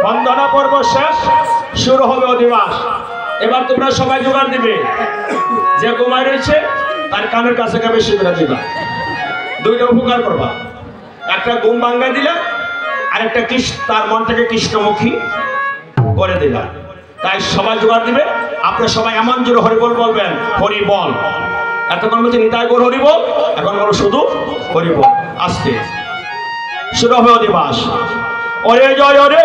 বন্দনা পর্ব শেষ, শুরু হবে অধিবাস। এবার তোমরা সবাই জোগাড় দিবে, যে ঘুমায় রয়েছে তার কানের কাছে বেশি করে দিবা। দুইটা উপকার করবা, একটা ঘুম ভাঙ্গা দিলা, আর একটা তার মনটাকে কৃষ্ণমুখী করে দিলা। তাই সবাই জোগাড় দিবে। আপনারা সবাই এমন জোরে হরিবল বলবেন, হরিবল। এতক্ষণ বলছে নিতাই গৌর হরিবল, এখন বলো শুধু হরিবল। আস্তে শুরু হবে অধিবাস। ওরে জয় রে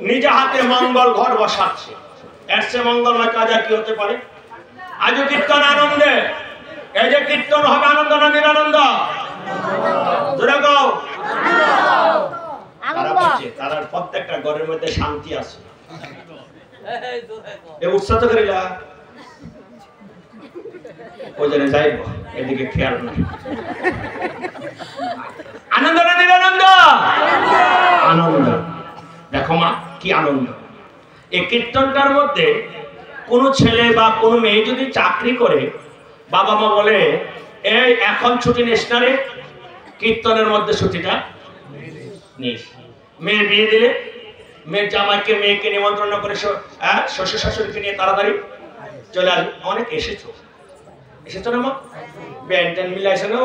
নিজে হাতে মঙ্গল ঘর বসাচ্ছে। এর চেয়ে মঙ্গলময় কাজ আর কি হতে পারে? আজও কীর্তন আনন্দে, এই যে কীর্তন হবে আনন্দ না নিরানন্দ? জোরে গাও। তার প্রত্যেকটা ঘরের মধ্যে শান্তি আছে। উৎসাহ করিলা ওই জন্য যাইব, এদিকে খেয়াল নাই। আনন্দ না নিরানন্দ? আনন্দ। দেখো মা কি আনন্দ। এই কীর্তনটার মধ্যে কোন ছেলে বা কোন মেয়ে যদি চাকরি করে, বাবা মা বলে এই এখন ছুটি নিস না রে, কীর্তনের মধ্যে ছুটিটা নিস। মেয়ে বিয়ে দিলে মেয়ের জামাইকে মেয়েকে নিমন্ত্রণ করে শ্বশুর শাশুড়িকে নিয়ে তাড়াতাড়ি চলে আসবে। অনেক এসেছো না মা? ব্যান্ড ট্যান্ড মিলে আসে না?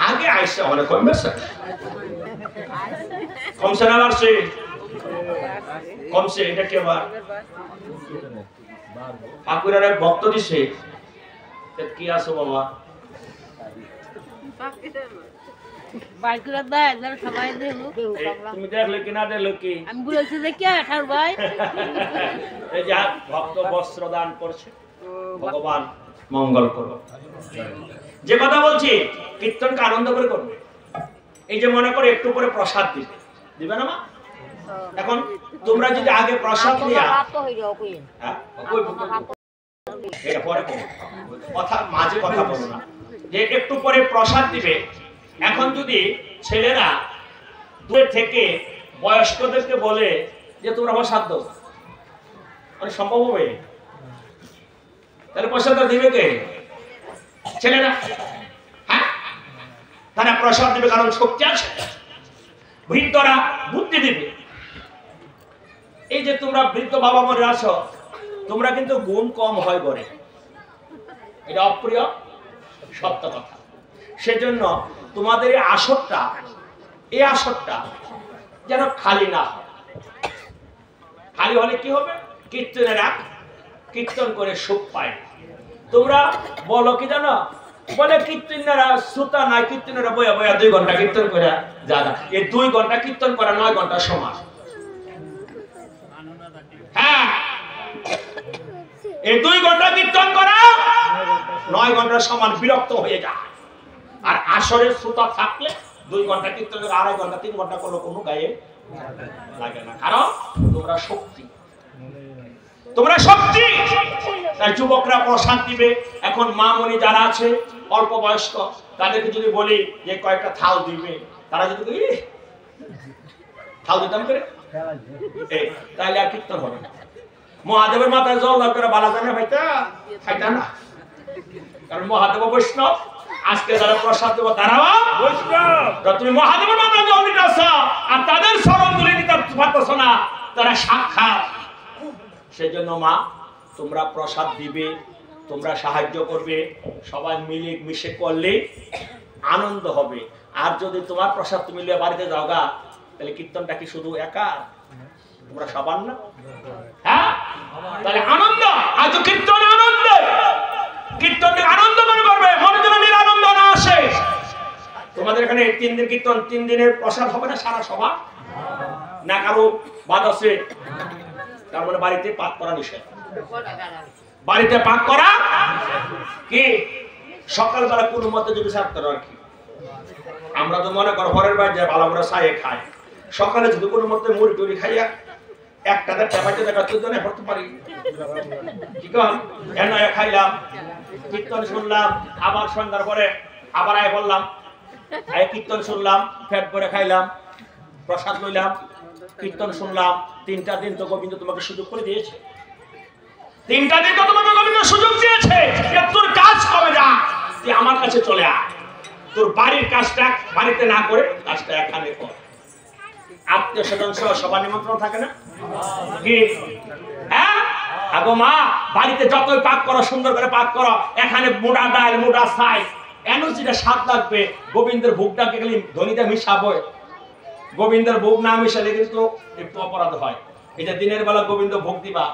আগে আইসে অনেক কমবে, কমছে না? বাড়ছে? কমছে। এটা কি আবার ঠাকুরের এক ভক্ত দিছে, কি আছো বাবা? তুমি দেখলে কি না দেখলো কি? আমি বলেছি যে কি ঠাকুর ভাই এই যে ভক্ত বস্ত্র দান করছে, ভগবান মঙ্গল করো। যে কথা বলছি কীর্তনকে আনন্দ করে করবে। এই যে মনে করে একটু করে প্রসাদ দিবে না মা? এখন তোমরা যদি আগে প্রসাদ দিয়া কথা মাঝে কথা বলো না, যে একটু পরে প্রসাদ দিবে। এখন যদি ছেলেরা দূরে থেকে বয়স্কদেরকে বলে যে তোমরা প্রসাদ দাও, মানে সম্ভব হবে? তাহলে প্রসাদটা দিবে কে? ছেলেরা। হ্যাঁ, তারা প্রসাদ দিবে কারণ শক্তি আছে। বৃদ্ধরা বুদ্ধি দিবে। এই যে তোমরা বৃদ্ধ বাবা মরে আছো, তোমরা কিন্তু গুণ কম হয় ঘরে, এটা অপ্রিয় সত্য কথা। সেজন্য তোমাদের এই আসরটা যেন খালি না হয়। খালি হলে কি হবে? কীর্তনেরা কীর্তন করে সুখ পায়। তোমরা বলো কি জানো? বলে কীর্তনেরা শ্রোতা নাই, কীর্তনেরা বয়া বয়া 2 ঘন্টা কীর্তন করে জায়গা। এই 2 ঘন্টা কীর্তন করা 9 ঘন্টা সমান। হ্যাঁ, এই 2 ঘন্টা কীর্তন করা 9 ঘন্টা সমান, বিরক্ত হয়ে যায়। আর আসরের শ্রোতা থাকলে 2 ঘন্টা কীর্তন করে 2.5 ঘন্টা 3 ঘন্টা করলে কোনো গায়ে লাগে না, কারণ তোমরা শক্তি। তাই যুবকরা প্রসাদ দিবে। এখন মা মনি যারা আছে অল্প বয়স্ক, তাদেরকে যদি বলি যে কয়েকটা থাল দিবে, তারা যদি থাল দিতাম করে তাহলে আর কীর্তন হবে না। মহাদেবের মাথায় জল দাও করে বালা জানে ভাইটা খাইতা না, কারণ মহাদেব বৈষ্ণব। আজকে যারা প্রসাদ দেবো তারাও বৈষ্ণব। তুমি মহাদেবের মাথায় জল দিতেছ আর তাদের স্মরণ তুলে নিতে পারতেছ না, তারা সাক্ষাৎ। সেজন্য মা, তোমরা প্রসাদ দিবে, তোমরা সাহায্য করবে, সবাই মিলে মিশে করলে আনন্দ হবে। আর যদি তোমার প্রসাদ তুমি নিয়ে বাড়িতে যাও গা, তাহলে কীর্তনটা কি শুধু একা? তোমরা সবার না? হ্যাঁ, তাহলে আনন্দ। আজ কীর্তনে আনন্দ, কীর্তনকে আনন্দ করে করবে, মনে যেন নিরানন্দ না আসে। তোমাদের এখানে 3 দিন কীর্তন, 3 দিনের প্রসাদ হবে না সারা সভা? না কারো বাদ আছে? তার মানে বাড়িতে পাক করা নিষেধ। বাড়িতে পাক করা কি? সকালবেলা কোন মতে যদি ছাড়তে আর কি, আমরা তো মনে করো ঘরের বাইরে যায় ভালো করে সাইয়ে খায়। সকালে যদি কোনো মতে মুড়ি টুড়ি খাইয়া একটাতে টেপাইতে দেখা তুই পড়তে পারি কি কন এন খাইলাম, কীর্তন শুনলাম, আবার সন্ধ্যার পরে আবার আয় বললাম, আয় কীর্তন শুনলাম, পেট ভরে খাইলাম, প্রসাদ লইলাম, কীর্তন শুনলাম। 3টা দিন তো গোবিন্দ তোমাকে সুযোগ করে দিয়েছে। 3টা দিন তো তোমাকে গোবিন্দ সুযোগ দিয়েছে। তোর কাজ কবে যা, তুই আমার কাছে চলে আয়। তোর বাড়ির কাজটা বাড়িতে না করে কাজটা এখানে কর। আত্মীয় স্বজন সহ সবার নিমন্ত্রণ থাকে না কি? হ্যাঁ, আগো মা, বাড়িতে যতই পাক করো, সুন্দর করে পাক করো, এখানে মোটা ডাল মোটা ছাই এনার্জিটা স্বাদ লাগবে। গোবিন্দের ভোগটাকে খালি ধনীতে মিশাবো, গোবিন্দের ভোগ না মিশালে কিন্তু একটু অপরাধ হয়। এটা দিনের বেলা গোবিন্দ ভোগ দিবা,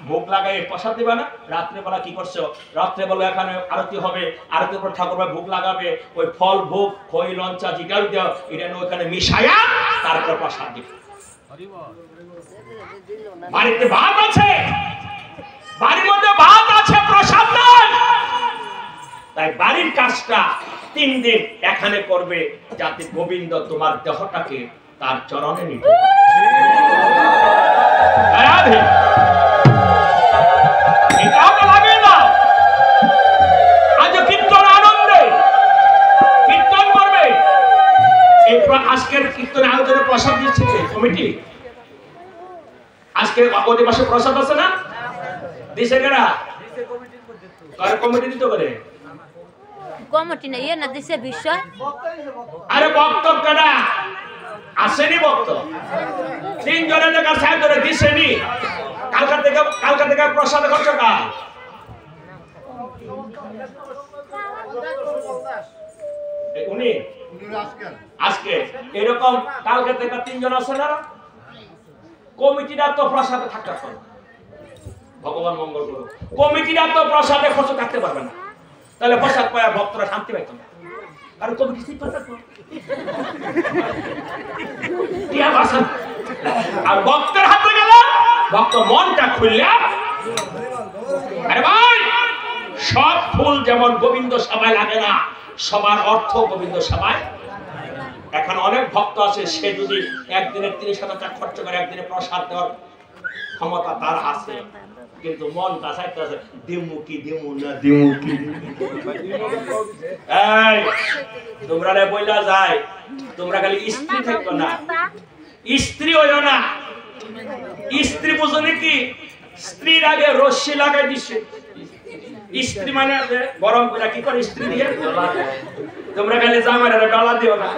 ভোগ লাগাই প্রসাদ দিবা না। রাত্রেবেলা কি করছো? রাত্রেবেলা এখানে আরতি হবে, আরতির পর ঠাকুর ভোগ লাগাবে। ওই ফল ভোগ খই লঞ্চা জিগাল দাও, এটা ওখানে মিশাইয়া তারপর প্রসাদ দিবে। বাড়িতে ভাত আছে, বাড়ির মধ্যে ভাত আছে, প্রসাদ নাই। তাই বাড়ির কাজটা 3 দিন এখানে করবে, যাতে গোবিন্দ তোমার দেহটাকে তার চরণে নিতে লাগে না। আজ কীর্তন আনন্দে কীর্তন করবে। আজকের কীর্তন আয়োজনে প্রসাদ দিচ্ছে কমিটি। আজকে অধিবাসে প্রসাদ আছে না? দিছে কেনা? কমিটি দিতে পারে কমিটি না ইয়ে না দিছে বিষয়। আরে বক্তব্য কেনা আসেনি, বক্ত 3 জনের দেখা 4 জনে দিছেনি। কালকা থেকে প্রসাদ করছো কা? উনি আজকে এরকম কালকা থেকে 3 জন আছে না? কমিটিটা তো প্রসাদে থাকতে পারে, ভগবান মঙ্গল করুক। কমিটিটা তো প্রসাদে খরচ থাকতে পারবে না, তাহলে প্রসাদ পায় ভক্তরা শান্তি পাইত না। আর কমিটি ঠিক কথা আর ভক্তের হাতে গেল, ভক্ত মনটা খুললে, আরে ভাই, সব ফুল যেমন গোবিন্দ সবাই লাগে না, সবার অর্থ গোবিন্দ সবাই। এখন অনেক ভক্ত আছে, সে যদি একদিনে 30,000 টাকা খরচ করে একদিনে প্রসাদ দেওয়ার ক্ষমতা তার আছে, কিন্তু মন কাছাইতে আছে দিমুকি দিমু না দিমুকি। এই তোমরা রে বইলা যায়, তোমরা খালি স্ত্রী থাকো না, স্ত্রী হইও না। স্ত্রী বুঝো নাকি? স্ত্রীর আগে রশ্মি লাগাই দিছে। স্ত্রী মানে গরম করে কি করে স্ত্রী দিয়ে? তোমরা খালি জামাইরা ডলা দিও না,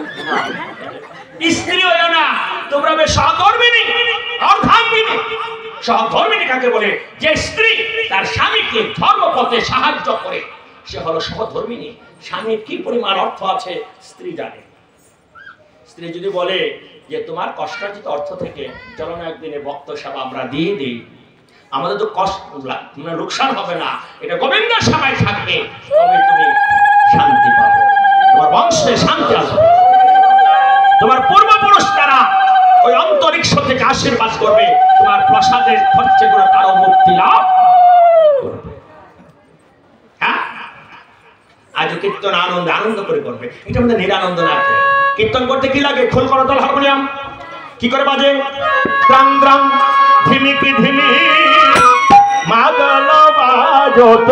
স্ত্রী হইও না, তোমরা হবে সহধর্মিণী, অর্ধাঙ্গিনী। সহধর্মিণী কাকে বলে? যে স্ত্রী তার স্বামীকে ধর্মপথে সাহায্য করে, সে হলো সহধর্মিণী। স্বামীর কি পরিমাণ অর্থ আছে স্ত্রী জানে। স্ত্রী যদি বলে যে তোমার কষ্টার্জিত অর্থ থেকে চলো না একদিনে ভক্ত সেবা আমরা দিয়ে দিই, আমাদের তো কষ্ট লোকসান হবে না, এটা গোবিন্দ সেবায় থাকবে, তবে তুমি শান্তি পাবে, তোমার বংশে শান্তি আসবে, তোমার পূর্বপুরুষ তারা ওই অন্তরিক্ষ থেকে আশীর্বাদ করবে, তোমার প্রসাদের খরচে করে তারও মুক্তি লাভ করবে। হ্যাঁ, আজ কীর্তন আনন্দ আনন্দ করে করবে, এটা আমাদের নিরানন্দ না। কীর্তন করতে কি লাগে? খোল করতাল হারমোনিয়াম কি করে বাজে? দ্রাং দ্রাং ধিমিকি ধিমি মাদল বাজত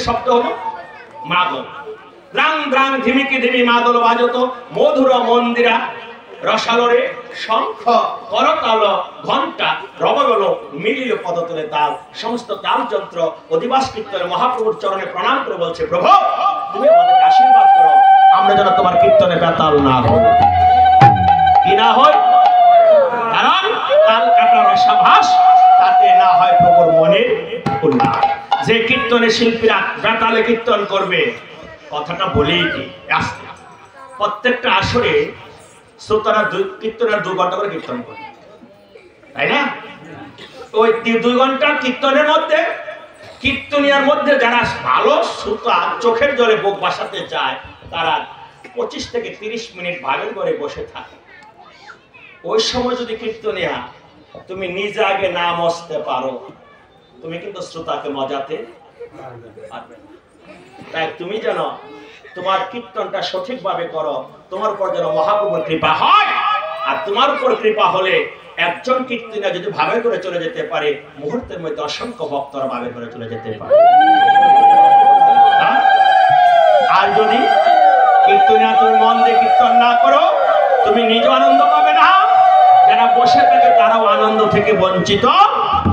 শব্দ হলো মাদল। দ্রাং দ্রাং ধিমিকি ধিমি মাদল বাজত মধুর মন্দিরা রসালরে শঙ্খ করতাল ঘণ্টা রবগল মিলিল পদতলে তাল। সমস্ত তাল যন্ত্র অধিবাস কীর্তনে মহাপ্রভুর চরণে প্রণাম করে বলছে, প্রভু তুমি আমাদের আশীর্বাদ করো, আমরা যেন তোমার কীর্তনে বেতাল না হই। কি না হয়? কারণ তাল কাটা রসাভাস, তাতে না হয় প্রভুর মনের উল্লাস। যে কীর্তনে শিল্পীরা বেতালে কীর্তন করবে, কথাটা বলেই দিই আস্তে, প্রত্যেকটা আসরে শ্রোতারা কীর্তনের 2 ঘন্টা করে কীর্তন করবে, তাই না? ওই 2 ঘন্টা কীর্তনের মধ্যে কীর্তনিয়ার মধ্যে যারা ভালো শ্রোতা চোখের জলে বুক বাসাতে চায়, তারা 25 থেকে 30 মিনিট ভাগের করে বসে থাকে। ওই সময় যদি কীর্তনিয়া তুমি নিজে আগে না মসতে পারো, তুমি কিন্তু শ্রোতাকে মজাতে পারবে। তাই তুমি যেন তোমার কীর্তনটা সঠিকভাবে করো, তোমার উপর যেন মহাপ্রভুর কৃপা হয়। আর তোমার উপর কৃপা হলে একজন কীর্তনিয়া যদি ভাবে করে চলে যেতে পারে, মুহূর্তের মধ্যে অসংখ্য ভক্তরা ভাবে করে চলে যেতে পারে। আর যদি কীর্তনিয়া তুমি মন দিয়ে কীর্তন না করো, তুমি নিজে আনন্দ পাবে না, যারা বসে থাকে তারাও আনন্দ থেকে বঞ্চিত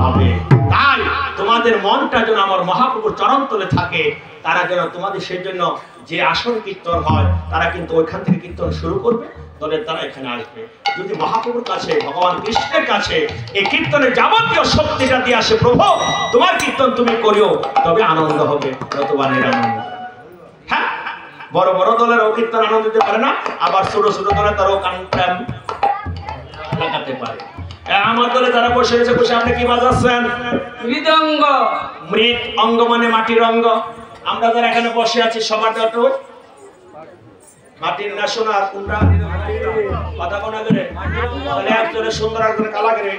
হবে। তাই তোমাদের মনটা যেন আমার মহাপ্রভুর চরণ তলে থাকে, তারা যেন তোমাদের সেই জন্য যে আসন কীর্তন হয়, তারা কিন্তু ওইখান থেকে কীর্তন শুরু করবে, দলের তারা এখানে আসবে। যদি মহাপ্রভুর কাছে, ভগবান কৃষ্ণের কাছে এই কীর্তনের যাবতীয় শক্তিটা দিয়ে আসে, প্রভু তোমার কীর্তন তুমি করিও, তবে আনন্দ হবে, নতুবা নিরানন্দ। হ্যাঁ, বড় বড় দলের ও কীর্তন আনন্দ দিতে পারে না, আবার ছোট ছোট দলে তারাও কান লাগাতে পারে। আমার দলে যারা বসে রয়েছে, বসে আপনি কি বাজাচ্ছেন? মৃদঙ্গ। মৃত অঙ্গ মানে মাটির অঙ্গ। আমরা যারা এখানে বসে আছি সবার মাটির না সোনার? কোনটা কথা কোনা করে? তাহলে একজনে সুন্দর একজনে কালা করে।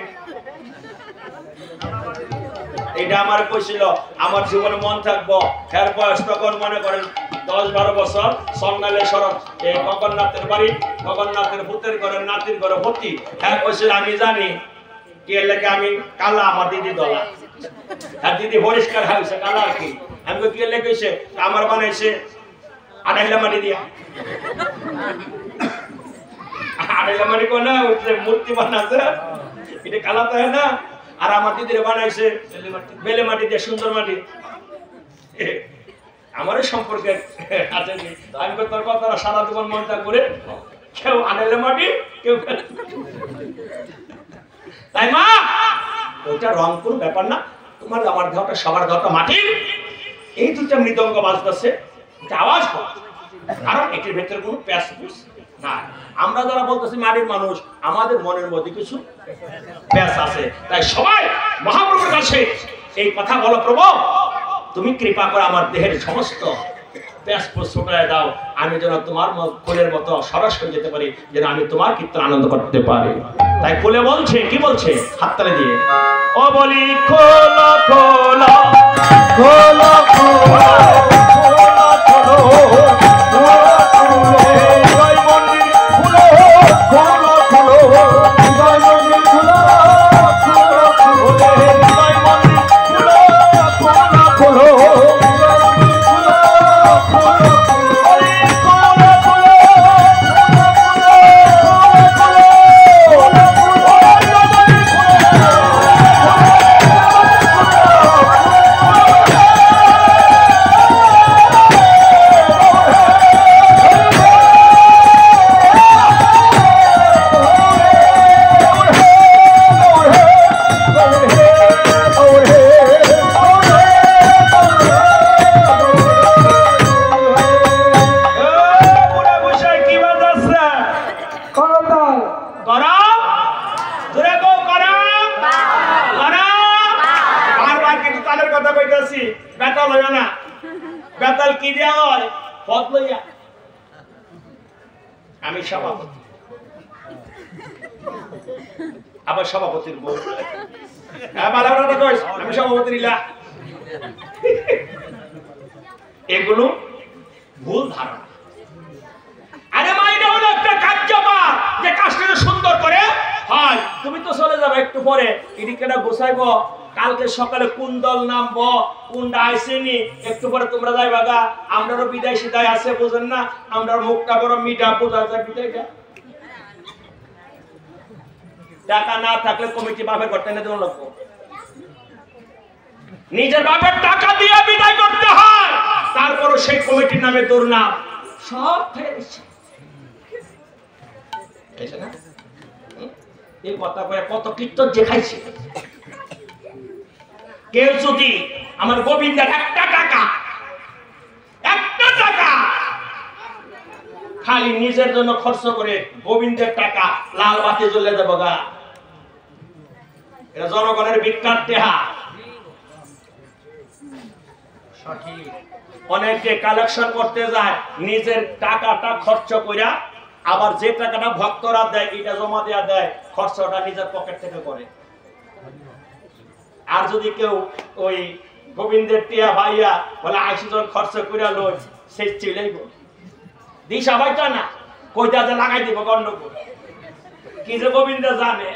এটা আমার কইছিল আমার জীবনে মন থাকবো, এর বয়স তখন মনে করেন 10-12 বছর, সন্ন্যালে সরব এই গগন্নাথের বাড়ি, গগন্নাথের ভূতের ঘরে নাতির ঘরে ভর্তি। হ্যাঁ কইছিল আমি জানি কি লেগে আমি কালা, আমার দিদি দলা, আর দিদি পরিষ্কার হয়েছে কালা আর কি। আমি কি লেগেছে আমার বানাইছে আড়াইলা মাটি দিয়া, আড়াইলা মাটি কোনা মূর্তি বানাছে, এটা কালা তো না। আর আমার দিদির বানাইছে বেলে মাটি দিয়ে, সুন্দর মাটি। আমারও সম্পর্কে আছে, আমি তোর কথা সারা জীবন মনটা করে, কেউ আনাইলে মাটি, কেউ তাই মা ওটা রং কোন ব্যাপার না, তোমার আমার দেহটা সবার দেহটা মাটির। এই দুটা মৃদঙ্গ বাজতেছে, এটা আওয়াজ হয়, কারণ এটির ভেতরে কোনো প্যাসপুস না। আমরা যারা বলতেছি মাটির মানুষ, আমাদের মনের মধ্যে কিছু প্যাস আছে। তাই সবাই মহাপ্রভুর কাছে এই কথা বলো, প্রভু তুমি কৃপা করে আমার দেহের সমস্ত প্যাসপোর্ট ছোটায় দাও, আমি যেন তোমার কোলের মতো সরস হয়ে যেতে পারি, যেন আমি তোমার কীর্তন আনন্দ করতে পারি। তাই কোলে বলছে, কি বলছে? হাততালি দিয়ে ও বলি খোলো খোলো খোলো খোলো আমি সভাপতি, আবার সভাপতির বউ, আমি সভাপতি নিলা। এগুলো ভুল ধারণা। আরে মা, এটা হলো একটা কার্যকর যে কাজটা সুন্দর করে হয়। তুমি তো চলে যাবে একটু পরে, এদিকেটা গোছাইবো, কালকে সকালে কোন দল নামবো, কোনটা আইসেনি, একটু পরে তোমরা যাইবা গা। আমরাও বিদায় সিদায় আছে, বুঝেন না? আমরা মুখটা বড় মিঠা, বোঝা যায় বিদায়টা। টাকা না থাকলে কমিটি বাপের করতে না দেওয়া লাগবো, নিজের বাপের টাকা দিয়ে বিদায় করতে হয়। তারপরও সেই কমিটির নামে দুর্নাম সব ফেলে দিচ্ছে। এই কথা কয়ে কত কীর্তন যে খাইছে। কেউ যদি আমার গোবিন্দের একটা টাকা খালি নিজের জন্য খরচ করে, গোবিন্দের টাকা লাল বাতি জ্বলে দেবো গা, এটা জনগণের ভিক্ষার টেহা। অনেকে কালেকশন করতে যায়, নিজের টাকাটা খরচ কইরা আবার যে টাকাটা ভক্তরা দেয় এটা জমা দেয়া দেয়, খরচটা নিজের পকেট থেকে করে। আর যদি কেউ ওই গোবিন্দের টিয়া ভাইয়া বলে ৮০ জন খরচ কইরা লই, সে চিলাইব দিশা ভাইটা না, কইটা যে লাগাই দিব গন্ডগোল। কি যে গোবিন্দ জানে।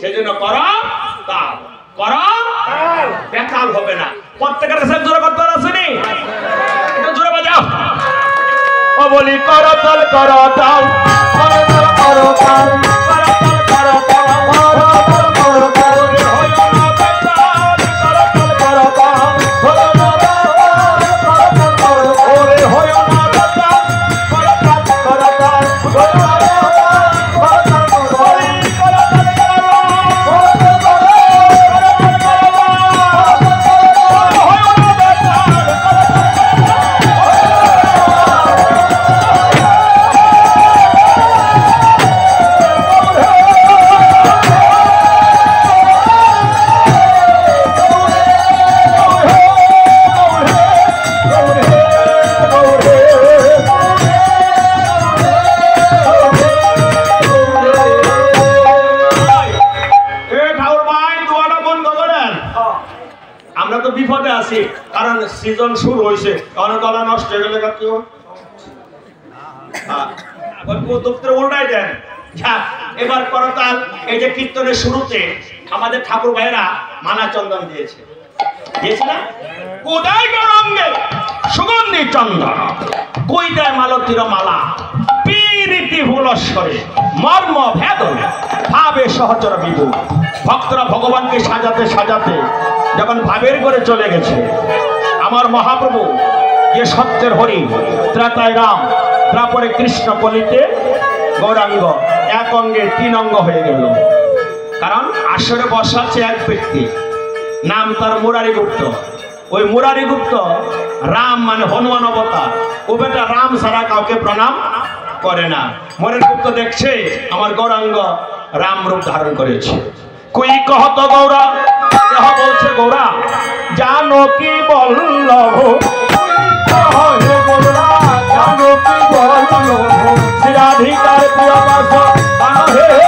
সেজন্য করো তাল, করো বেতাল হবে না। প্রত্যেকের কাছে জোরে করতে আসেনি, জোরে বাজাও। ও বলি করো তাল, করো তাল, করো তাল, করো তাল, করো তাল, করো তাল, করো তাল, করো তাল, হইও না বেতাল, করো তাল, করো তাল, হইও না বেতাল, করো তাল, করো তাল, ওরে হইও না বেতাল, করো তাল, করো তাল, হইও না বেতাল, করো তাল, করো কারণ সিজন শুরু হয়েছে, কারণ গলা নষ্ট হয়ে গেলে কেউ উল্টাই দেন। এবার করতাল, এই যে কীর্তনের শুরুতে আমাদের ঠাকুর ভাইয়েরা মালা চন্দন দিয়েছে, দিয়েছে না? কোদাই গরঙ্গে সুগন্ধি চন্দন, কই দেয় মালতীর মালা, পীরিতি ভুলস্বরে মর্ম ভেদন ভাবে সহচর বিভু। ভক্তরা ভগবানকে সাজাতে সাজাতে যখন ভাবের করে চলে গেছে, আমার মহাপ্রভু যে সত্যের হরি, ত্রেতায় রাম, তারপরে কৃষ্ণ, কলিতে গৌরাঙ্গ, এক অঙ্গে ৩ অঙ্গ হয়ে গেল। কারণ আসরে বসাচ্ছে এক ব্যক্তি, নাম তার মুরারি গুপ্ত। ওই মুরারি গুপ্ত রাম মানে হনুমান অবতার, ও বেটা রাম ছাড়া কাউকে প্রণাম করে না। মুরারি গুপ্ত দেখছে আমার গৌরাঙ্গ রাম রূপ ধারণ করেছে। কুই কহত গৌরা দেহ বলছে গৌরা জানো কি বল্লভ শ্রীরাধিকার প্রিয় বাস হে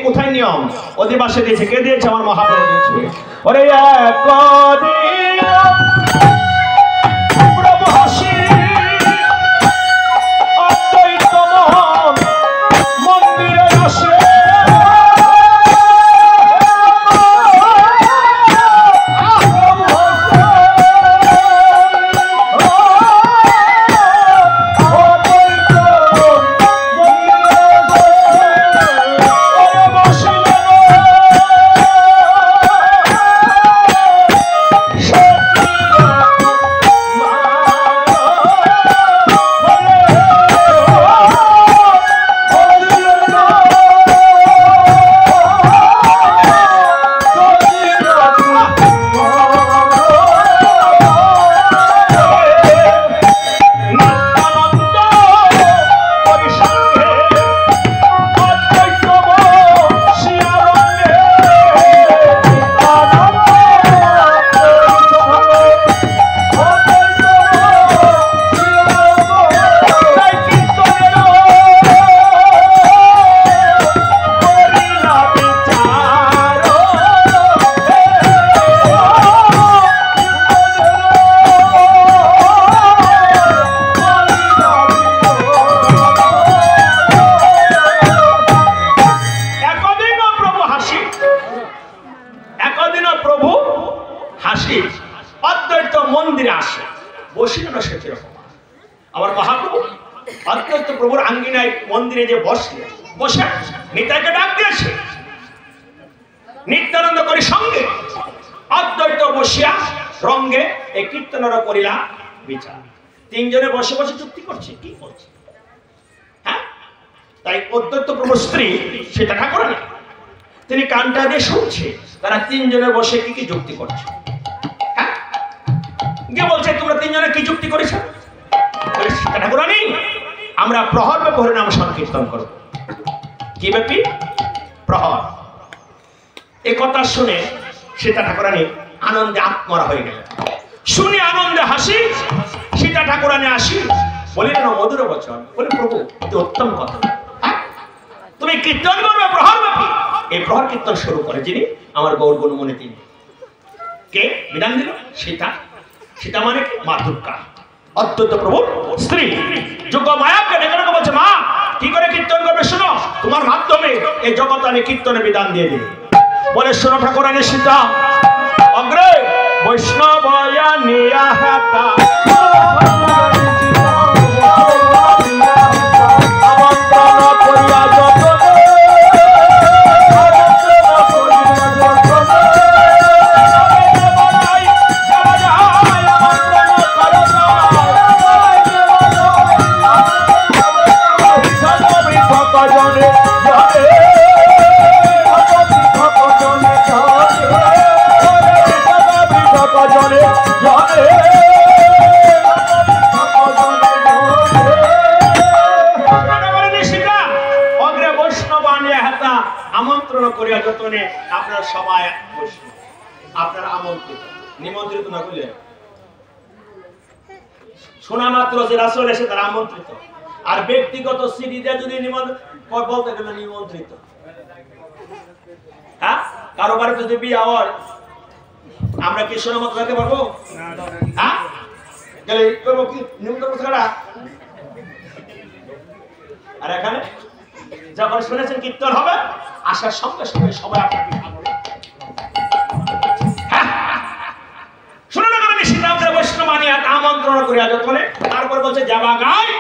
কোথায় নিয়ম অধিবাসে দিয়েছে কে দিয়েছে আমার মহাপ্রভু দিয়েছে ওরে প্রভু হাসি অদ্বৈত মন্দিরে আসে মন্দিরে যে বসে নিতাইকে ডাক দিয়েছে নিত্যানন্দ করি সঙ্গে অদ্বৈত বসিয়া রঙ্গে এই কীর্তনের করিলা বিচার তিনজনে বসে বসে চুক্তি করছে কি করছে হ্যাঁ তাই অদ্বৈত প্রভুর স্ত্রী সেটা ঠাকুর না তিনি কানটা দিয়ে শুনছে তারা তিনজনে বসে কি কি যুক্তি করছে হ্যাঁ গিয়ে বলছে তোমরা তিনজনে কি যুক্তি করেছো সেটা ঠাকুর নেই আমরা প্রহর ব্যাপরে নাম সংকীর্তন করব কি ব্যাপী প্রহর এই কথা শুনে সীতা ঠাকুরানী আনন্দে আত্মরা হয়ে গেলেন শুনে আনন্দে হাসি সীতা ঠাকুরানী আসি বলিলেন মধুর বচন বলে প্রভু এটি উত্তম কথা তুমি কীর্তন করবে প্রহর ব্যাপী এই প্রহর কীর্তন শুরু করে যিনি আমার গৌর গুণমণি তিনি কে বিধান দিল সীতা সীতা মানে কি মা দুর্গা অদ্বৈত প্রভুর স্ত্রী যোগ্য মায়াকে ডেকে ডেকে বলছে মা কি করে কীর্তন করবে শোনো তোমার মাধ্যমে এই জগৎ আমি কীর্তনে বিধান দিয়ে দিই বলে শোনো ঠাকুরানী সীতা অগ্রে বৈষ্ণবয়া নিয়াহাতা আমন্ত্রণ করিয়া আমন্ত্রণ করিয়া যতনে আপনারা সবাই বসবেন আপনারা আমন্ত্রিত নিমন্ত্রিত না করলে শোনা মাত্র যে রাসূল এসে তারা আমন্ত্রিত আর ব্যক্তিগত সিডি দিয়ে যদি নিমন্ত্রণ বলতে গেলে নিমন্ত্রিত হ্যাঁ কারো বাড়িতে যদি বিয়ে হয় আমরা কি সোনা মতো রাখতে পারবো? হ্যাঁ গেলে করবো কি নিমন্ত্রণ ছাড়া? আর এখানে যখন শুনেছেন কীর্তন হবে আসার সঙ্গে সঙ্গে সবাই আপনাকে শুনে না করে সীতামদের বৈষ্ণব আনিয়া আমন্ত্রণ করে আজ বলে তারপর বলছে যাবা গায়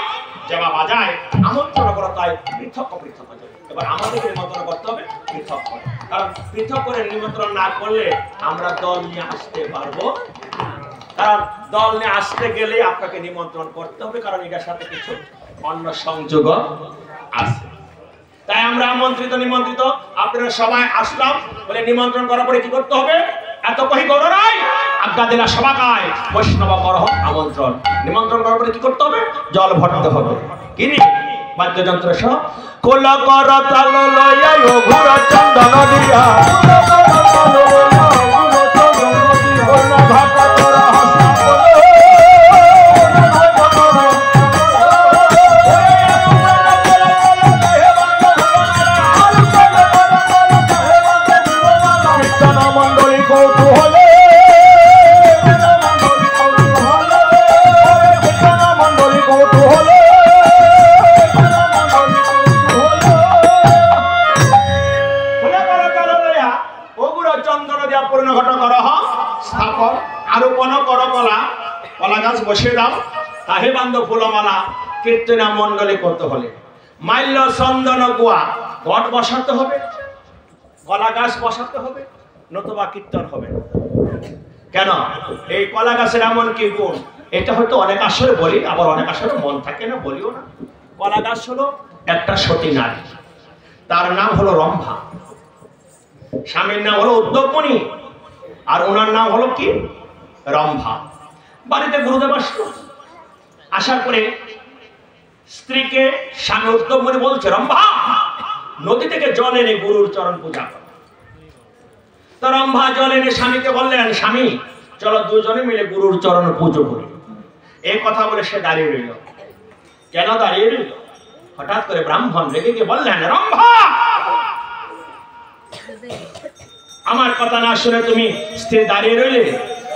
যাবা বাজায় আমন্ত্রণ করা তাই পৃথক পৃথক। এবার আমাদেরকে নিমন্ত্রণ করতে হবে পৃথক করে, কারণ পৃথক করে নিমন্ত্রণ না করলে আমরা দল নিয়ে আসতে পারবো। কারণ দল নিয়ে আসতে গেলে আপনাকে নিমন্ত্রণ করতে হবে, কারণ এটার সাথে কিছু অন্য সংযোগ আছে। তাই আমরা আমন্ত্রিত নিমন্ত্রিত আপনারা সবাই আসলাম বলে নিমন্ত্রণ করার পরে কি করতে হবে? এত কহি গৌর নাই আজ্ঞা দিলা সবাকায় বৈষ্ণব করহ আমন্ত্রণ। নিমন্ত্রণ করার পরে কি করতে হবে? জল ভরতে হবে। কি নি বাদ্যযন্ত্র সহ কোল কর তাল লয়া ও ঘুর চন্দন দিয়া ভাটা করা হাসা বসে দাও তাহে বান্ধব ফুলমালা কীর্তনা মন্ডলী করতে হলে মাল্য চন্দন গুয়া ঘট বসাতে হবে, কলা গাছ বসাতে হবে, নতুবা কীর্তন হবে। কেন? এই কলা গাছের এমন কি গুণ, এটা হয়তো অনেক আসরে বলি, আবার অনেক আসরে মন থাকে না, বলিও না। কলা গাছ হলো একটা সতী নারী, তার নাম হলো রম্ভা, স্বামীর নাম হলো উদ্ধবমণি, আর ওনার নাম হলো কি? রম্ভা। বাড়িতে গুরুদেব আসলো, আসার পরে স্ত্রীকে স্বামী উদ্ধবমণি বলছে রম্ভা নদী থেকে জল এনে গুরুর চরণ পূজা কর। তো রম্ভা জল এনে স্বামীকে বললেন স্বামী চলো দুজনে মিলে গুরুর চরণ পুজো করি। এই কথা বলে সে দাঁড়িয়ে রইল। কেন দাঁড়িয়ে রইল? হঠাৎ করে ব্রাহ্মণ রেগে গিয়ে বললেন রম্ভা আমার কথা না শুনে তুমি স্থির দাঁড়িয়ে রইলে,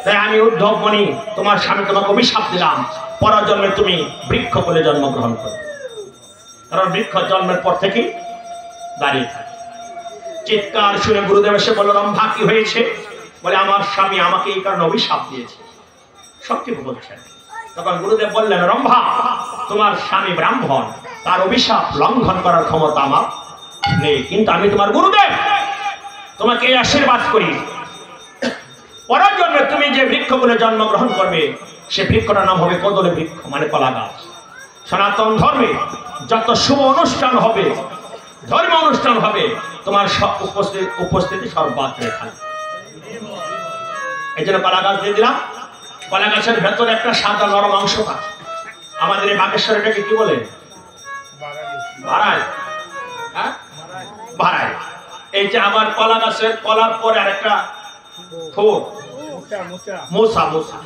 তাই আমি উদ্ধবমণি তোমার স্বামী তোমাকে অভিশাপ দিলাম, পরজন্মে তুমি বৃক্ষ কোলে জন্মগ্রহণ করো। কারণ বৃক্ষ জন্মের পর থেকে দাঁড়িয়ে থাকে। চিৎকার শুনে গুরুদেব এসে বলল রম্ভা কি হয়েছে? বলে আমার স্বামী আমাকে এই কারণে অভিশাপ দিয়েছে। সত্যি বলছেন। তখন গুরুদেব বললেন রম্ভা তোমার স্বামী ব্রাহ্মণ, তার অভিশাপ লঙ্ঘন করার ক্ষমতা আমার নেই, কিন্তু আমি তোমার গুরুদেব তোমাকে এই আশীর্বাদ করি পরের জন্মে তুমি যে বৃক্ষগুলো জন্মগ্রহণ করবে সে বৃক্ষটার নাম হবে কদলী বৃক্ষ, মানে কলা গাছ। সনাতন ধর্মে যত শুভ অনুষ্ঠান হবে, ধর্ম অনুষ্ঠান হবে, তোমার উপস্থিতি সর্বাগ্রে থাকবে। এই জন্য কলা গাছ দিয়ে দিলাম। কলা গাছের ভেতরে একটা সাদা নরম অংশ থাকে। আমাদের এই বাগেশ্বর এটাকে কি বলে? ভাড়াই। হ্যাঁ ভাড়াই। এই যে আমার কলা গাছের কলার পরে আর একটা থোর মোসা মোসা,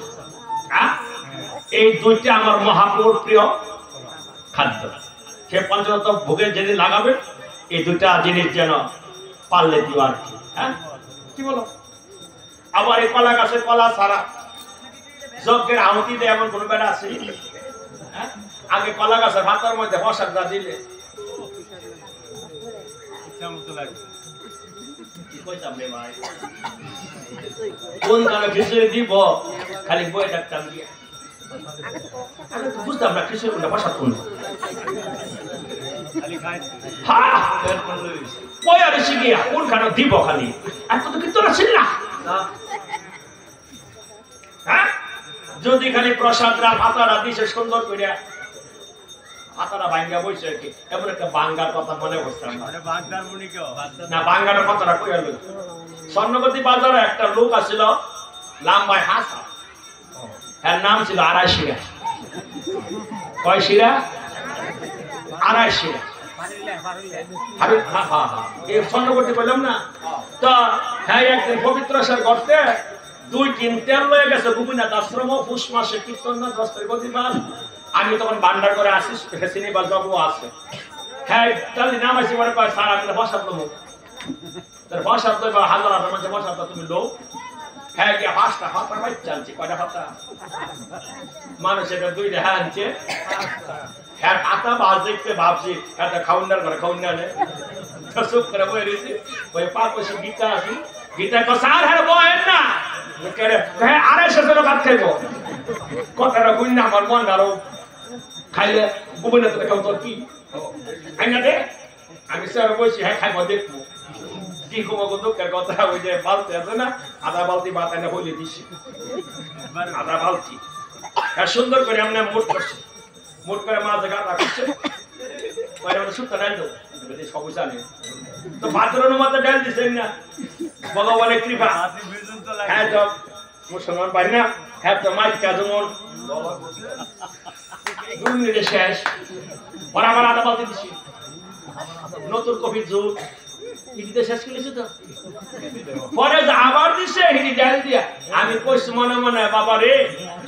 এই দুইটা আমার মহাপ্রভুর প্রিয় খাদ্য। সে পঞ্চরত্ন ভোগের যেদিন লাগাবে এই দুইটা জিনিস যেন পারলে দিও আর কি। হ্যাঁ কি বলো? আবার এই কলা গাছের কলা ছাড়া যজ্ঞের আহুতি দেয় এমন কোন বেড়া আছে? আগে কলা গাছের ভাতার মধ্যে বসাটা দিলে কোন কারণে খিচুড়ি দিব খালি বই ডাকতাম দিয়ে বুঝতাম না খিচুড়ি কোনটা বসা কোন বই আর এসে গিয়া কোন খানে দিব খালি এত তো কিন্তু ছিল না। হ্যাঁ যদি খালি প্রসাদরা ভাতারা দিছে সুন্দর করে হাতারা ভাঙ্গা বইছে কি এমন একটা বাঙ্গার কথা মনে করতাম না। বাঙ্গার কথাটা কই হলো? স্বর্ণবতী বাজারে একটা লোক আছিল লাম্বায় হাসা, এর নাম ছিল আড়াই শিরা। কয় শিরা? আড়াই শিরা। স্বর্ণবতী বললাম না তো। হ্যাঁ একদিন পবিত্র সার করতে 2-3 তেল লয়ে গেছে গোপীনাথ আশ্রম পুষ মাসে কীর্তন না 10 তারিখ প্রতিবার। আমি তখন ভান্ডার করে আসি, হেসিনি বাবু আছে। হ্যাঁ তাহলে নাম আসি মনে কয় স্যার আমি বসাবো তোর বসার তো হাজার মাঝে বসার তো তুমি লোক হ্যাঁ গিয়ে 5টা হাতা বাইক চালছি কয়টা হাতা মানুষ এটা 2টা হ্যাঁ আনছে হ্যাঁ হাতা বাস দেখতে ভাবছি একটা খাউন্ডার করে খাউন্ডারে চুপ করে বয়ে রয়েছি ওই পাশে গীতা আসি গীতা কসার হ্যাঁ বয়েন না হ্যাঁ 250 জন ভাত খাইব কথাটা বুঝ না আমার মন আরো খাইলে গোবিন্দ তো দেখাও তোর কি খাই না দে আমি স্যার বলছি হ্যাঁ খাইব দেখবো কি কমো দুঃখের কথা ওই যে বালতি আছে না আধা বালতি ভাত এনে হইলে দিছি আধা বালতি আর সুন্দর করে আমরা মুট করছি মুট করে মাঝে গাঁদা করছে পরে আমরা সুতা ডাল দেবো সবই জানে তো ভাদ্রের মধ্যে ডাল দিচ্ছেন না ভগবানের কৃপা হ্যাঁ তো মুসলমান পাই না হ্যাঁ তো মাইক যেমন 2 মিনিটে শেষ পরে আবার আধা বালতি দিছি নতুন কফির জোর হিডিতে শেষ করেছি তো পরে আবার দিছে হিডি ডাল দিয়া আমি কইছি মনে মনে বাবা রে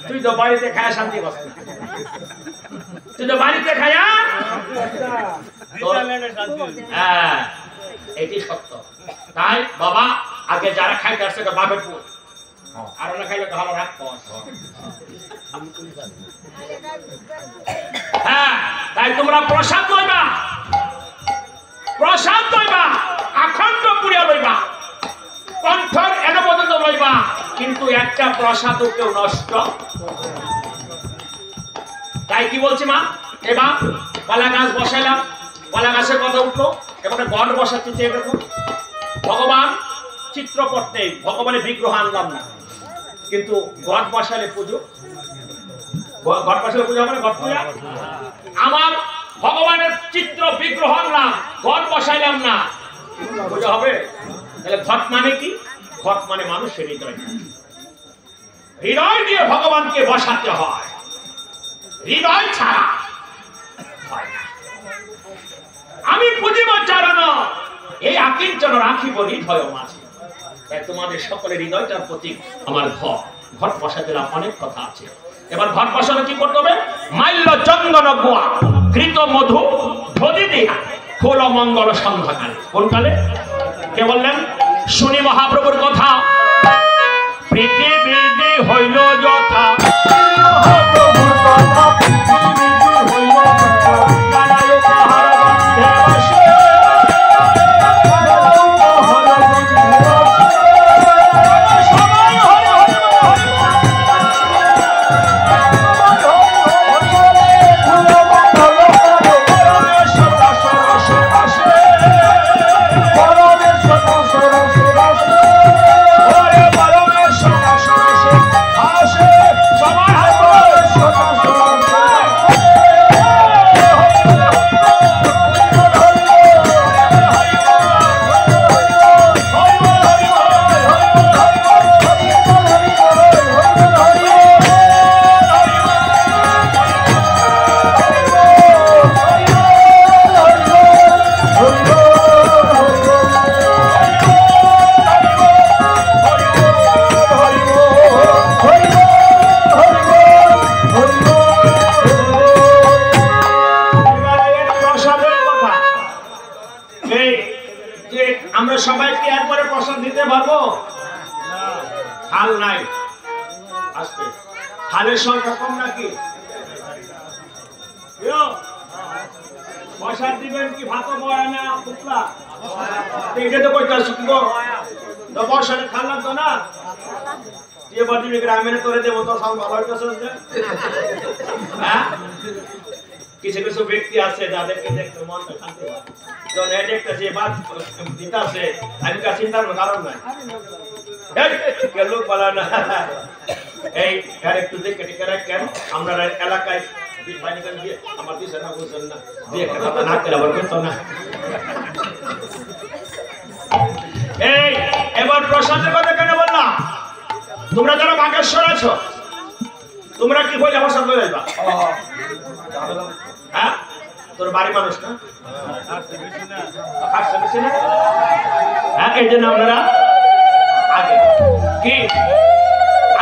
তুই তো বাড়িতে খায়া শান্তি পাস না তুই তো বাড়িতে খায়া হ্যাঁ এটি সত্য তাই বাবা আগে যারা খাইতে আসছে বাপের পুত আর না খাইলে তো ভালো রাখতো হ্যাঁ তাই তোমরা প্রসাদ লইবা আখণ্ড পুড়িয়া লইবা কণ্ঠর এনে পর্যন্ত লইবা কিন্তু একটা প্রসাদ কেউ নষ্ট তাই কি বলছি মা এবার কলা গাছ বসাইলাম কলা গাছের কথা উঠলো এবারে গড় বসাচ্ছি দেখুন ভগবান চিত্রপট নেই ভগবানের বিগ্রহ আনলাম না কিন্তু গড় বসালে পুজো গড় বসালে পুজো হবে গড় পূজা আমার ভগবানের চিত্র বিগ্রহ আনলাম গড় বসাইলাম না পুজো হবে তাহলে ঘট মানে কি ঘট মানে মানুষের হৃদয় হৃদয় দিয়ে ভগবানকে বসাতে হয় হৃদয় ছাড়া হয় না আমি পুজিব চরণ এই আকিঞ্চন রাখিব হৃদয় মাঝে তাই তোমাদের সকলের হৃদয়টার প্রতি আমার ঘট বসা দিলাম অনেক কথা আছে এবার ঘট বসানো কি করতে হবে মাল্য চন্দন গুয়া ঘৃত মধু ধদি দিয়া ফুল মঙ্গল সন্ধ্যাকালে কোন কালে কে বললেন শুনি মহাপ্রভুর কথা পৃথিবী হইল যথা মহাপ্রভুর কথা পৃথিবী হইল থালের সংখ্যা কম নাকি পয়সা দিবেন কি ভাত বয় না পুতলা এটা তো কইতা শিখবো তো বর্ষাতে খাল লাগতো না যে বাদি গ্রামের তোরে দেবো তো সব ভালো হইতেছে হ্যাঁ কিছু কিছু ব্যক্তি আছে যাদেরকে দেখতে মনটা শান্তি হয় তো নেট একটা যে বাদ দিতে আছে আমি কা চিন্তার কারণ নাই কে লোক বলা না এই আর একটু দেখে টিকে রাখেন আমরা এলাকায় বিপাইনিকাল দিয়ে আমার দিশা না বুঝেন না দিয়ে কথা না করে আবার করতে না এই এবার প্রসাদের কথা কেন বললাম তোমরা যারা বাগেশ্বর আছো তোমরা কি বলে আমার সামনে যাইবা হ্যাঁ তোর বাড়ি মানুষ না হ্যাঁ এই জন্য আপনারা আগে কি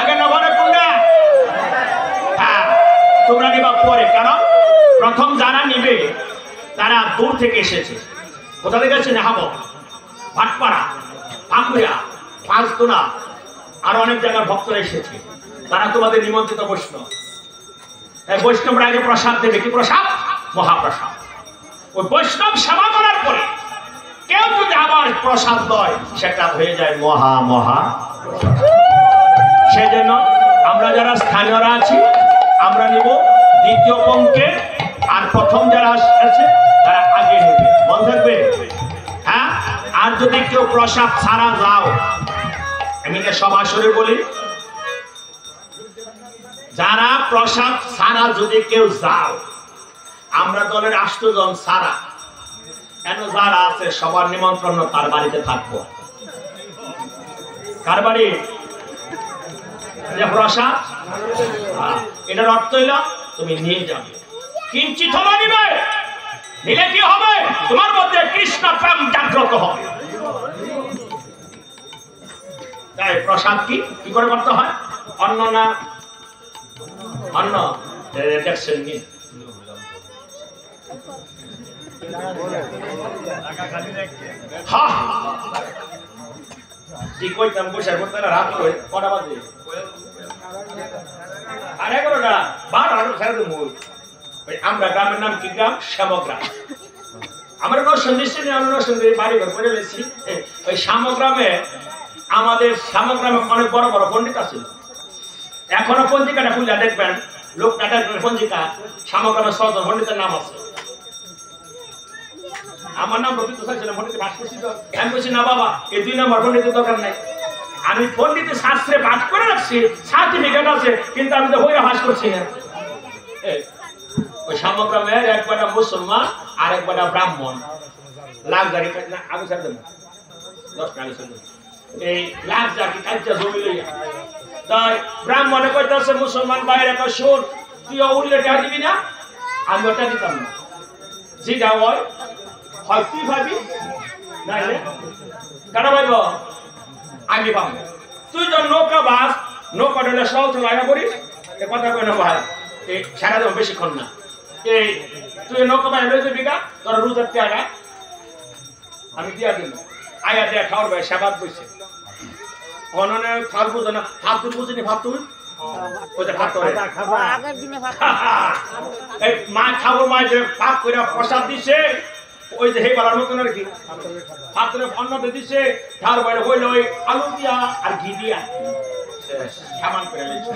আগে নবনে কোনটা হ্যাঁ তোমরা নিবা পরে কারণ প্রথম যারা নিবে তারা দূর থেকে এসেছে কোথা থেকে এসেছে হাবো ভাটপাড়া পাকুড়া, পাঁচদোনা আর অনেক জায়গার ভক্তরা এসেছে, তারা তোমাদের নিমন্ত্রিত বৈষ্ণব। বৈষ্ণবরা আগে প্রসাদ দেবে, কি প্রসাদ? মহাপ্রসাদ। ওই বৈষ্ণব সেবা করার পরে কেউ যদি আবার প্রসাদ দেয়, সেটা হয়ে যায় মহা মহা। সেজন্য আমরা যারা স্থানীয়রা আছি, আমরা নিব দ্বিতীয় পঙ্কে, আর প্রথম যারা আছে তারা আগে নেবে। মনে থাকবে, হ্যাঁ? আর যদি কেউ প্রসাদ ছাড়া যাও, আমি সব আসরে বলি, যারা প্রসাদ ছাড়া যদি কেউ যাও, আমরা দলের 8 জন ছাড়া কেন যারা আছে সবার নিমন্ত্রণ তার বাড়িতে থাকবো। কার বাড়ি? প্রসাদ, এটার অর্থ হইল তুমি নিয়ে যাবে, কিঞ্চিত হলে নিবে, নিলে কি হবে? তোমার মধ্যে কৃষ্ণ প্রেম জাগ্রত হবে। তাই প্রসাদ কি করে করতে হয়? অন্ন না অন্ন দেখছেন নি, কি কইতাম বসে করতে না, রাত কটা বাজে? 11:30, 12 সাড়ে তো মূল। আমরা গ্রামের নাম কি গ্রাম? শ্যামগ্রাম। আমরা বাড়ি ঘর করে লেছি ওই শ্যামগ্রামে। আমাদের শ্যামগ্রামে অনেক বড় বড় পণ্ডিত আছে, এখনো পঞ্জিকাটা খুলে দেখবেন, লোক নাটকের পঞ্জিকা, শ্যামগ্রামের 6 জন পণ্ডিতের নাম আছে। আমার নাম রবীন্দ্র চাইছিলাম, পণ্ডিত পাঠ করছি তো। আমি বলছি না বাবা, এই 2 নম্বর পণ্ডিতের দরকার নাই, আমি পণ্ডিতের শাস্ত্রে পাঠ করে রাখছি, সার্টিফিকেট আছে, কিন্তু আমি তো হয়ে হাস করছি না। ওই শ্যামগ্রামের একবারটা মুসলমান আর একবারটা ব্রাহ্মণ, লাখজারি আগে ছেড়ে দেবো, 10 টাকা ছেড়ে দেবো। এই লাখজারি কাজটা জমি লইয়া, তাই ব্রাহ্মণে কইতাছে মুসলমান বাইরে কয়, শোন তুই উঠলে টাকা দিবি না? আমি ওটা দিতাম না, যেটা হয় হয় তুই ভাবি, নাইলে কেন ভাইব? আমি পাবো। তুই যখন নৌকা বাস, নৌকা ডলে সহজ লাগা করিস, এ কথা কই না ভাই, এই সারা দেবো বেশিক্ষণ না। এই তুই নৌকা বাই লই যাবি গা, তোর রুজার টাকা আমি দিয়া দিব। আয়া দেয়া খাওয়ার ভাই সেবাদ বইছে, অননে ফাল বুঝে না, ফাল তুই বুঝিনি, ফাল তুই ওইটা ভাত আগের দিনে ভাত এই মা খাবো, মা যে পাক করে প্রসাদ দিছে, ওই যে হেবালার মতন আর কি ভাতরে অন্ন দিছে, তার বাইরে হইল ওই আলু দিয়া আর ঘি দিয়া সামান করে লেছে।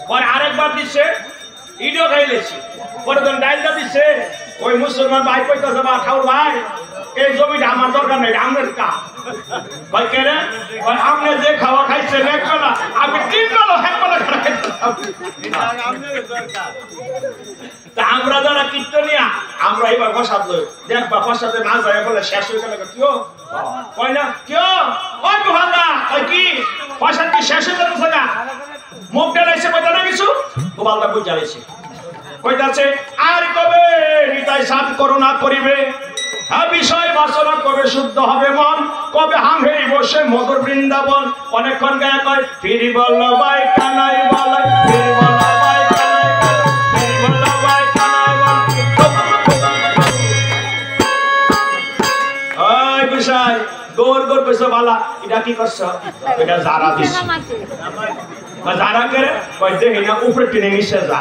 পরে আরেকবার দিছে, ইডিও খাই লেছি। পরে যখন ডাইলটা দিছে, ওই মুসলমান ভাই কইতাছে, বা ঠাকুর ভাই এই জমিটা আমার দরকার নেই, আমার কা ভাই কেন? আপনি যে খাওয়া খাইছেন এক বেলা, আমি 3 বেলা এক বেলা তা আমরা যারা কীর্তনিয়া, আমরা এবার প্রসাদ লই, দেখবা প্রসাদে না যায় বলে শেষ হয়ে গেল, কেউ কয় না, কেউ ওই গোপালদা ওই কি প্রসাদ কি শেষ হয়ে যাচ্ছে না? মুখ ডালাইছে কইতা না কিছু, গোপালদা বুঝ জ্বালাইছে, কইতাছে আর কবে নিতাই সাত করুণা করিবে, বিষয় বাসনা কবে শুদ্ধ হবে মন, কবে হাঙ্গেরি বসে মধুর বৃন্দাবন। অনেকক্ষণ গায়ে কয়, ফিরি বল্লভাই কানাই বলাই, ফিরি বল্লভাই কানাই বলাই, ফিরি বল্লভাই কানাই বলাই। ওই বিষয় গোর গোর কইছো বালা, এটা কি করছো? এটা যারা দিছে, যারা করে কই দেখি না উপরে টেনে নিচে যা।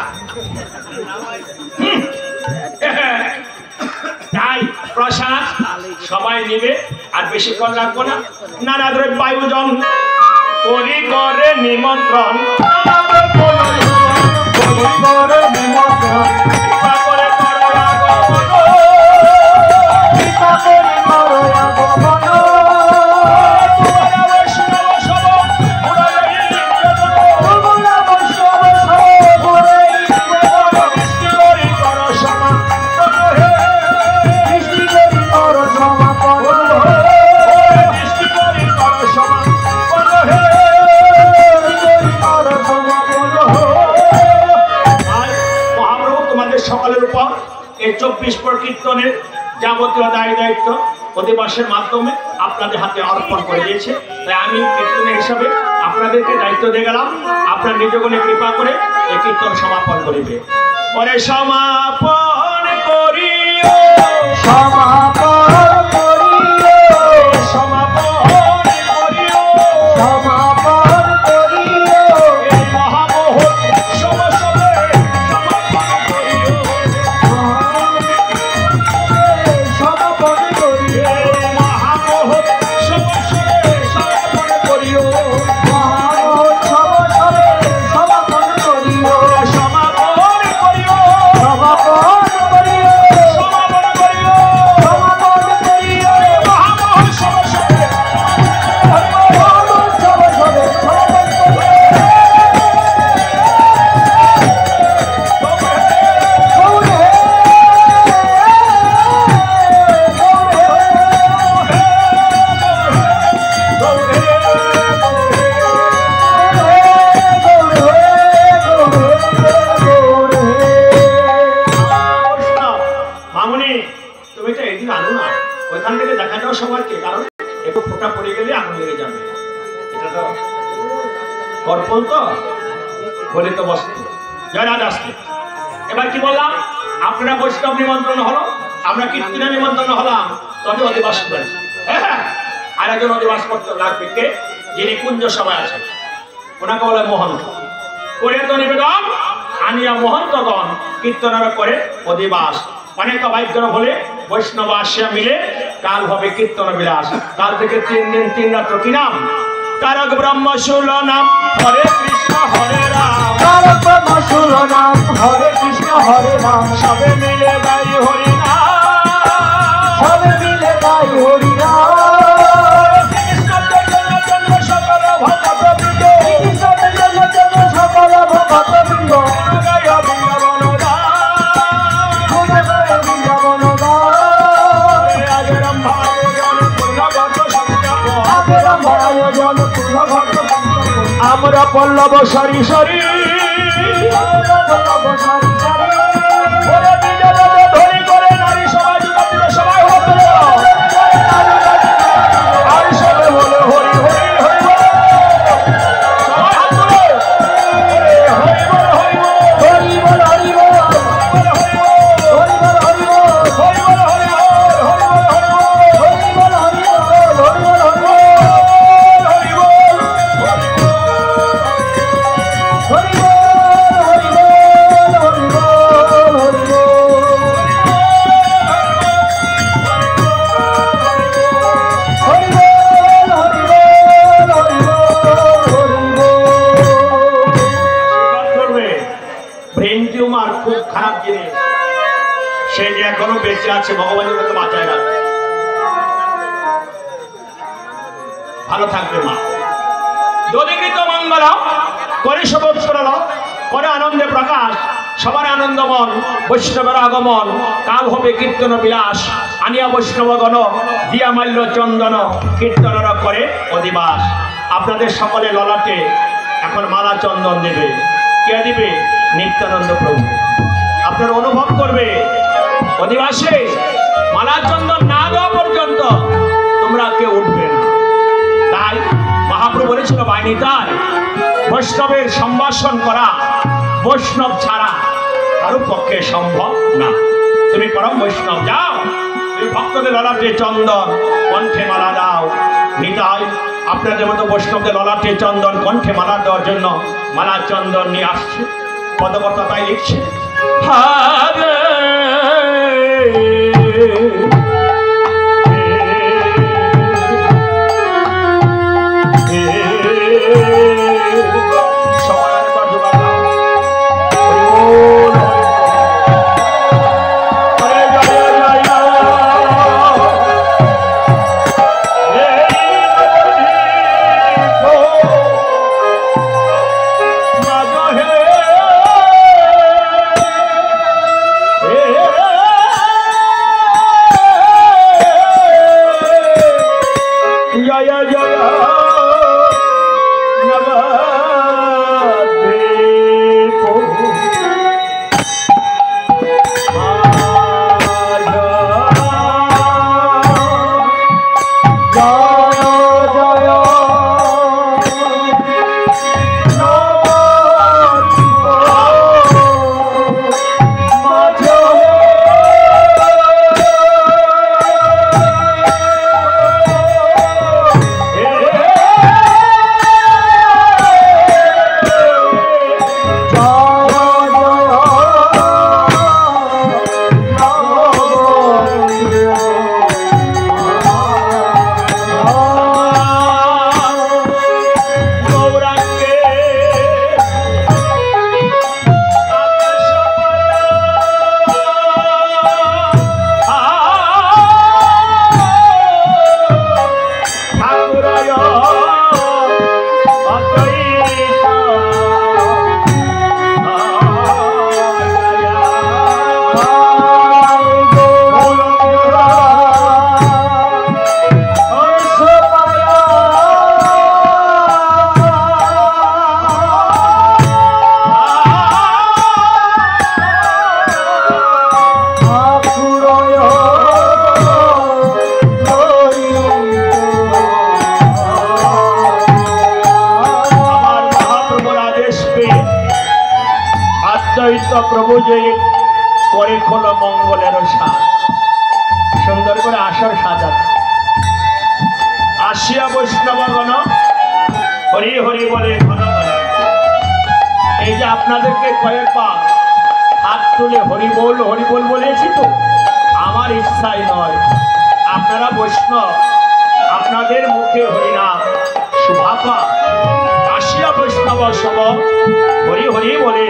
তাই প্রসাদ সবাই নিবে, আর বেশিক্ষণ রাখবো না। নানা দ্রব্য আয়োজন করি করে নিমন্ত্রণ, সকলের উপর এই 24 প্রকীর্তনের যাবতীয় দায় দায়িত্ব অধিবাসের মাধ্যমে আপনাদের হাতে অর্পণ করে দিয়েছে। তাই আমি কীর্তনের হিসাবে আপনাদেরকে দায়িত্ব দিয়ে গেলাম, আপনার নিজগুণে কৃপা করে এই কীর্তন সমাপন করিবে। পরে সমাপন করিও, সমাপন করিও, সমাপন গলিত বস্তু জয়রাজ আসতে। এবার কি বললাম, আপনারা বৈষ্ণব নিমন্ত্রণ হলো, আমরা কীর্তনে নিমন্ত্রণ হলাম, তবে অধিবাস করেন। হ্যাঁ, আর একজন অধিবাস করতে লাগবে, কে? যিনি কুঞ্জ সভায় আছেন, ওনাকে বলে মহন্ত। করে তো নিবেদন আনিয়া মহন্তগণ কীর্তনার করে অধিবাস। অনেক ভাগ্যর বলে বৈষ্ণব আসিয়া মিলে কাল হবে কীর্তন বিলাস। কাল থেকে 3 দিন 3 রাত্র কি নাম? তারক ব্রহ্ম শুল নাম হরে কৃষ্ণ হরে রাম। তারক ব্রহ্ম শুল নাম হরে কৃষ্ণ হরে রাম। সবে মিলে গাই হরি নাম, সবে মিলে গাই হরি নাম। সকল ভক্তবৃন্দ, কৃষ্ণের জন্য জন্য সকল ভক্তবৃন্দ গায় বৃন্দাবন ধাম। গুণ গায় বৃন্দাবন ধাম। আগের আয়োজন পূর্ণ ভক্ত সংস্থাপন, আগের আয়োজন পূর্ণ ভক্ত সংস্থাপন। আমরা পল্লব সরি সরি আমরা পল্লব সারি সারি ওরে বিজয় ধরি করে নারী সবাই যুগান্তর সবাই হতে আর সবে বলে হরি হরি হরি বল। সবাই হাত তুলে হরি বল হরি বল হরি বল হরি বল হরি বল হরি বল হরি বল হরি বল হরি বল হরি বল হরি বল হরি বল হরি বল হরি বল হরি বল ব্রেন টিউমার খুব খারাপ জিনিস, সে যে এখনো বেঁচে আছে ভগবান তাকে বাঁচায় রাখবে। ভালো থাকবে মা। দধিকৃত মঙ্গল করে সবৎসরল করে আনন্দে প্রকাশ, সবার আনন্দমন বৈষ্ণবের আগমন। কাল হবে কীর্তন বিলাস আনিয়া বৈষ্ণবগণ দিয়া মাল্য চন্দন কীর্তনর করে অধিবাস। আপনাদের সকলে ললাটে এখন মালা চন্দন দেবে। কে দিবে? নিত্যানন্দ প্রভু। আপনারা অনুভব করবে অধিবাসে মালা চন্দন না দেওয়া পর্যন্ত তোমরা কেউ উঠবে না। তাই মহাপ্রভু বলেছিল, বাহিনী তাই বৈষ্ণবের সম্ভাষণ করা বৈষ্ণব ছাড়া কারো পক্ষে সম্ভব না। তুমি পরম বৈষ্ণব, যাও তুমি ভক্তদের ললাটে চন্দন কণ্ঠে মালা দাও। নিতাই আপনাদের মতো বৈষ্ণবদের ললাটে চন্দন কণ্ঠে মালা দেওয়ার জন্য মালা চন্দন নিয়ে আসছে। পদকর্তা তাই লিখছে, হারে মহাপ্রভু যে করে খোলো মঙ্গলের সাজ, সুন্দর করে আসর সাজাচ্ছে। আসিয়া বৈষ্ণবগণ হরি হরি বলে ঘন ঘন। এই যে আপনাদেরকে কয়েকবার হাত তুলে হরিবোল হরিবোল বলেছি, তো আমার ইচ্ছাই নয়, আপনারা বৈষ্ণব, আপনাদের মুখে হরিনাম শুভাপা আসিয়া বৈষ্ণব সব হরি হরি বলে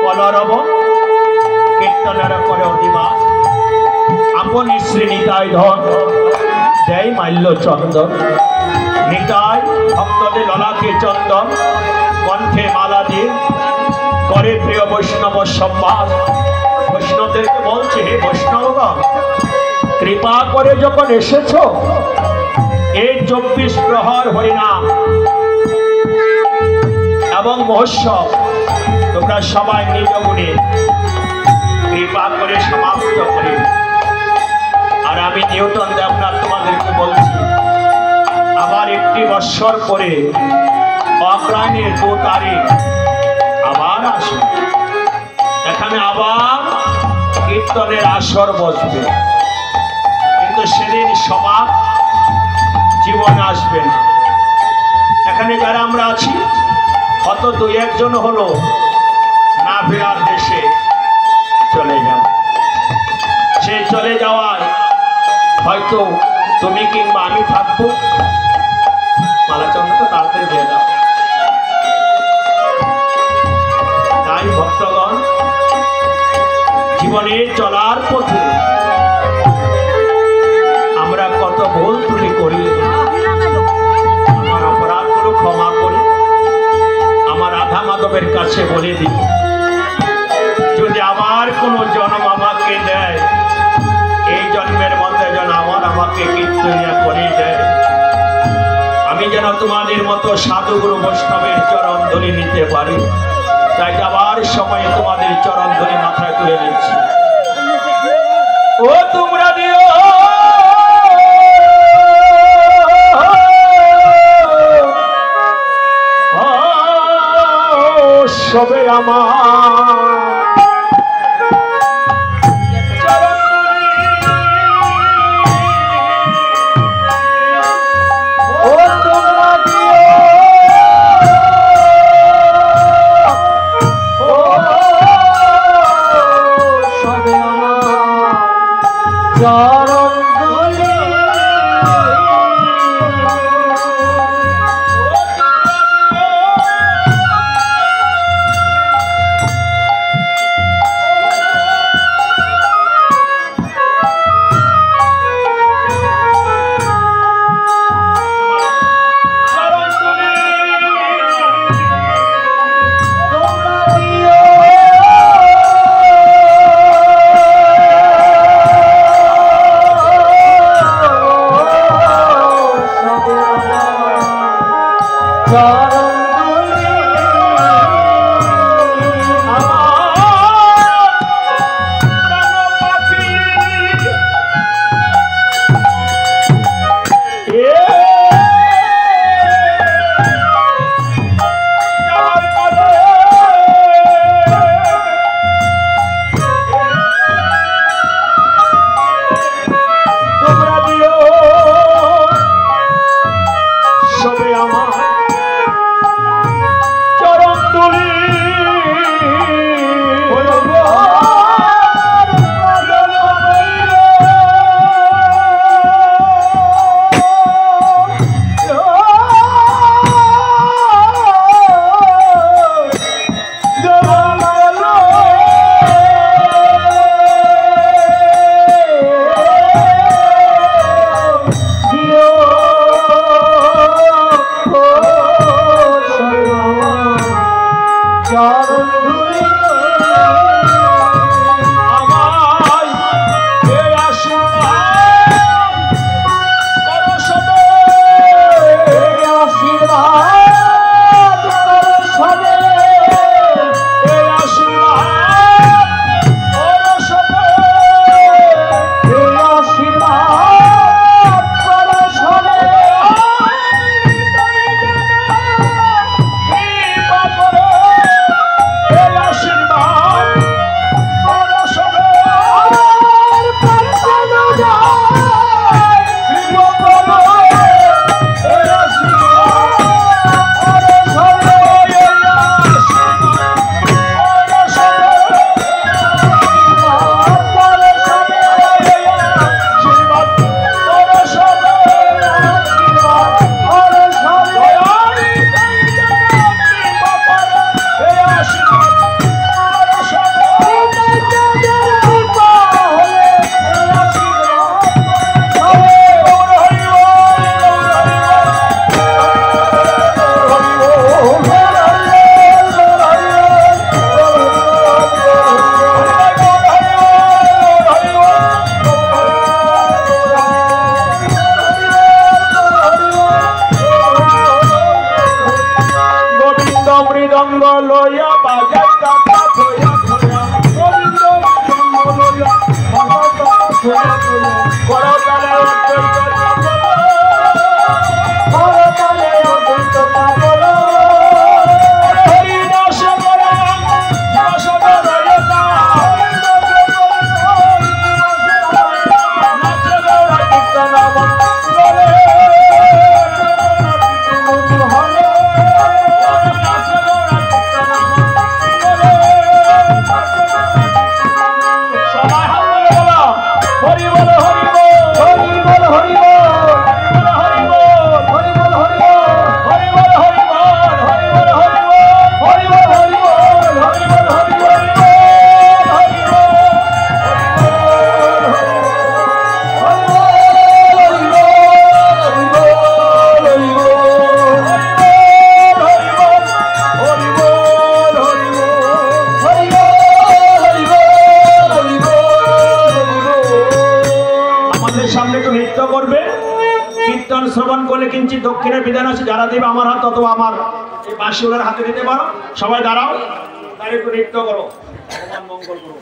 কলরব কীর্তনের করে অধিবাস। আপন শ্রী নিতাই ধন দেয় মাল্য চন্দন, নিতাই ভক্তদের ললাটে চন্দন, কণ্ঠে মালা দিয়ে করে প্রিয় বৈষ্ণব সম্বাদ। বৈষ্ণবদেরকে বলছে, হে বৈষ্ণবগণ, কৃপা করে যখন এসেছ, এই 24 প্রহর হরিনাম এবং মহোৎসব তোমরা সবাই নিজ গুণে কৃপা করে সমাপ্ত করে। আর আমি নিউটন দেবনাথ তোমাদেরকে বলছি, আবার 1 বৎসর পরে অগ্রহায়ণের 2 তারিখ আবার আসবে, এখানে আবার কীর্তনের আসর বসবে, কিন্তু সেদিন সবার জীবন আসবে না। এখানে যারা আমরা আছি, হয়তো 2-1 জন হলো না ফেরার দেশে চলে যাব। সেই চলে যাওয়ায় হয়তো তুমি কিংবা আমি থাকবো। মালাচন্দ্র তো তাড়াতাড়ি দিয়ে দাও। তাই ভক্তগণ, জীবনে চলার পথে আমরা কত ভুল ত্রুটি করি, আমার অপরাধগুলো ক্ষমা করে আমার রাধা মাধবের কাছে বলে দিই, যদি আবার কোনো জন্ম আমাকে দেয়, এই জন্মের মধ্যে যেন আমাকে কীর্তনিয়া করে দেয়, আমি যেন তোমাদের মতো সাধুগুরু বৈষ্ণবের চরণ ধরে নিতে পারি। তাই যাবার সময় তোমাদের চরণ ধরে মাথায় তুলে নিচ্ছি। ও তোমরা দিও সবে আমার শ্রবণ করলে কিঞ্চিত দক্ষিণের বিধান আছে, যারা দেবে আমার হাত অথবা আমার এই বাঁশিওয়ালার হাতে দিতে পারো। সবাই দাঁড়াও, তার একটু নৃত্য করো, ভগবান মঙ্গল করো।